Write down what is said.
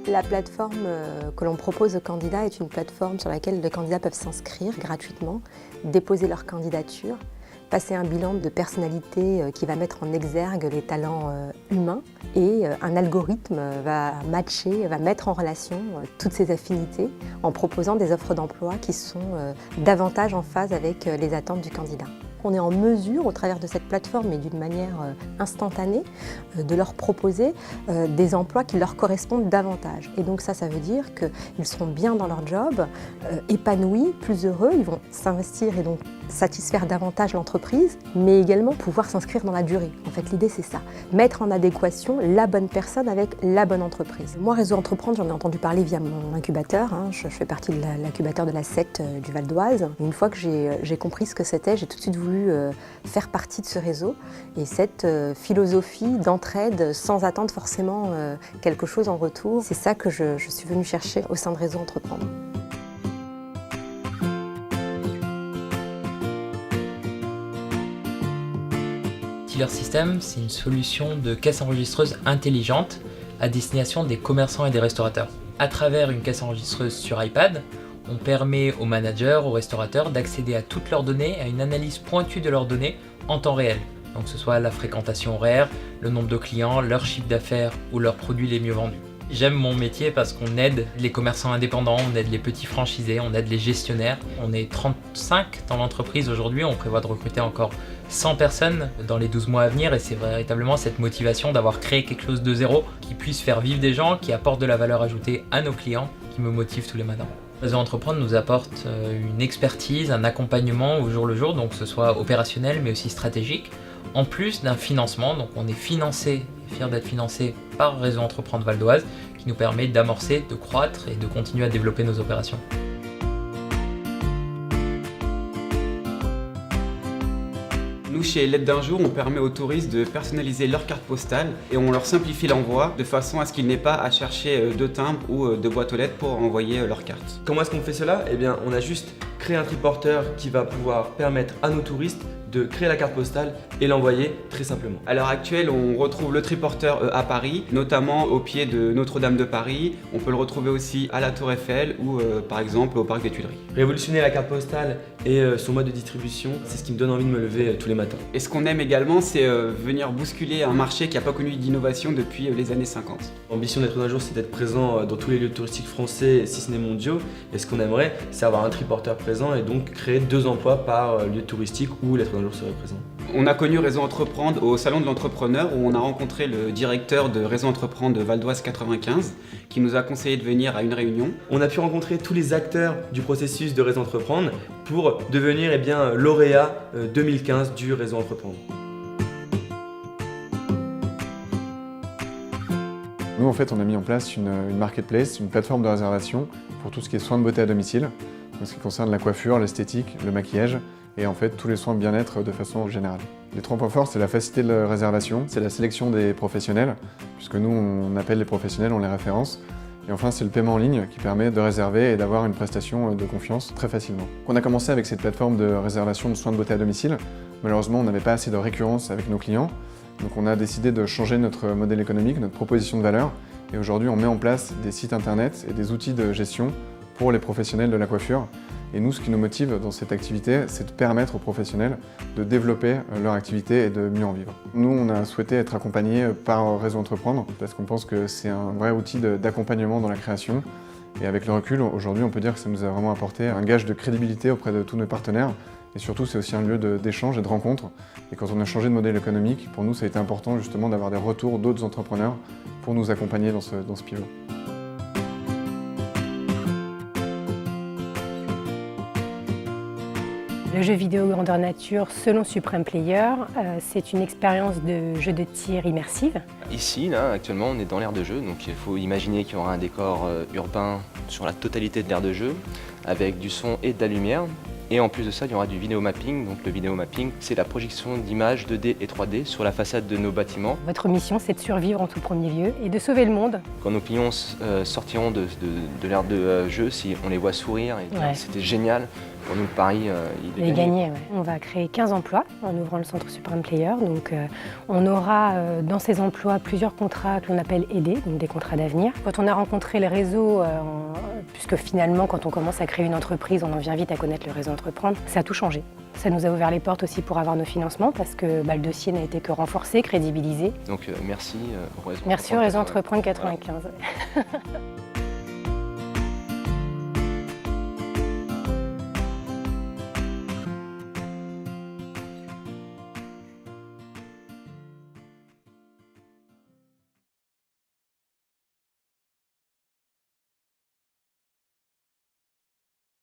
La plateforme que l'on propose aux candidats est une plateforme sur laquelle les candidats peuvent s'inscrire gratuitement, déposer leur candidature, passer un bilan de personnalité qui va mettre en exergue les talents humains et un algorithme va matcher, va mettre en relation toutes ces affinités en proposant des offres d'emploi qui sont davantage en phase avec les attentes du candidat. On est en mesure, au travers de cette plateforme et d'une manière instantanée, de leur proposer des emplois qui leur correspondent davantage. Et donc ça veut dire qu'ils seront bien dans leur job, épanouis, plus heureux, ils vont s'investir et donc satisfaire davantage l'entreprise, mais également pouvoir s'inscrire dans la durée. En fait, l'idée c'est ça, mettre en adéquation la bonne personne avec la bonne entreprise. Moi, Réseau Entreprendre, j'en ai entendu parler via mon incubateur. Je fais partie de l'incubateur de la SECT du Val d'Oise. Une fois que j'ai compris ce que c'était, j'ai tout de suite voulu faire partie de ce réseau et cette philosophie d'entraide sans attendre forcément quelque chose en retour. C'est ça que je suis venue chercher au sein de Réseau Entreprendre. Tiller System, c'est une solution de caisse enregistreuse intelligente à destination des commerçants et des restaurateurs. À travers une caisse enregistreuse sur iPad, on permet aux managers, aux restaurateurs d'accéder à toutes leurs données, à une analyse pointue de leurs données en temps réel. Donc que ce soit la fréquentation horaire, le nombre de clients, leur chiffre d'affaires ou leurs produits les mieux vendus. J'aime mon métier parce qu'on aide les commerçants indépendants, on aide les petits franchisés, on aide les gestionnaires. On est 35 dans l'entreprise aujourd'hui, on prévoit de recruter encore 100 personnes dans les 12 mois à venir et c'est véritablement cette motivation d'avoir créé quelque chose de zéro qui puisse faire vivre des gens, qui apporte de la valeur ajoutée à nos clients, qui me motive tous les matins. Réseau Entreprendre nous apporte une expertise, un accompagnement au jour le jour, donc que ce soit opérationnel mais aussi stratégique, en plus d'un financement. Donc on est financé, fier d'être financé par Réseau Entreprendre Val d'Oise, qui nous permet d'amorcer, de croître et de continuer à développer nos opérations. Nous, chez L'aide d'un jour, on permet aux touristes de personnaliser leur carte postale et on leur simplifie l'envoi de façon à ce qu'ils n'aient pas à chercher de timbres ou de boîtes aux lettres pour envoyer leur carte. Comment est-ce qu'on fait cela? Eh bien, on a juste créé un triporteur qui va pouvoir permettre à nos touristes de créer la carte postale et l'envoyer très simplement. À l'heure actuelle, on retrouve le triporteur à Paris, notamment au pied de Notre-Dame de Paris. On peut le retrouver aussi à la Tour Eiffel ou par exemple au Parc des Tuileries. Révolutionner la carte postale et son mode de distribution, c'est ce qui me donne envie de me lever tous les matins. Et ce qu'on aime également, c'est venir bousculer un marché qui n'a pas connu d'innovation depuis les années 50. L'ambition d'être d'un jour, c'est d'être présent dans tous les lieux touristiques français, si ce n'est mondiaux. Et ce qu'on aimerait, c'est avoir un triporteur présent et donc créer 2 emplois par lieu touristique où l'être d'un jour serait présent. On a connu Réseau Entreprendre au Salon de l'Entrepreneur où on a rencontré le directeur de Réseau Entreprendre de Val d'Oise 95 qui nous a conseillé de venir à une réunion. On a pu rencontrer tous les acteurs du processus de Réseau Entreprendre pour devenir lauréat 2015 du Réseau Entreprendre. Nous, en fait, on a mis en place une marketplace, une plateforme de réservation pour tout ce qui est soins de beauté à domicile, donc ce qui concerne la coiffure, l'esthétique, le maquillage et en fait tous les soins de bien-être de façon générale. Les 3 points forts, c'est la facilité de la réservation, c'est la sélection des professionnels, puisque nous, on appelle les professionnels, on les référence. Et enfin, c'est le paiement en ligne qui permet de réserver et d'avoir une prestation de confiance très facilement. On a commencé avec cette plateforme de réservation de soins de beauté à domicile. Malheureusement, on n'avait pas assez de récurrence avec nos clients. Donc on a décidé de changer notre modèle économique, notre proposition de valeur. Et aujourd'hui, on met en place des sites internet et des outils de gestion pour les professionnels de la coiffure. Et nous, ce qui nous motive dans cette activité, c'est de permettre aux professionnels de développer leur activité et de mieux en vivre. Nous, on a souhaité être accompagnés par Réseau Entreprendre parce qu'on pense que c'est un vrai outil d'accompagnement dans la création. Et avec le recul, aujourd'hui, on peut dire que ça nous a vraiment apporté un gage de crédibilité auprès de tous nos partenaires. Et surtout, c'est aussi un lieu d'échange et de rencontre. Et quand on a changé de modèle économique, pour nous, ça a été important justement d'avoir des retours d'autres entrepreneurs pour nous accompagner dans ce pivot. Le jeu vidéo grandeur nature, selon Supreme Player, c'est une expérience de jeu de tir immersive. Ici, là, actuellement, on est dans l'aire de jeu, donc il faut imaginer qu'il y aura un décor urbain sur la totalité de l'aire de jeu, avec du son et de la lumière. Et en plus de ça, il y aura du vidéo mapping. Donc le vidéo mapping, c'est la projection d'images 2D et 3D sur la façade de nos bâtiments. Votre mission, c'est de survivre en tout premier lieu et de sauver le monde. Quand nos clients sortiront de l'aire de jeu, si on les voit sourire, c'était génial. Pour nous, le pari, il est Et gagné. gagner, ouais. On va créer 15 emplois en ouvrant le centre Supreme Player. Donc, on aura dans ces emplois plusieurs contrats que l'on appelle aidés, donc des contrats d'avenir. Quand on a rencontré le réseau, puisque finalement, quand on commence à créer une entreprise, on en vient vite à connaître le réseau Entreprendre, ça a tout changé. Ça nous a ouvert les portes aussi pour avoir nos financements parce que le dossier n'a été que renforcé, crédibilisé. Donc merci au réseau. Merci au réseau Entreprendre Entreprendre 95.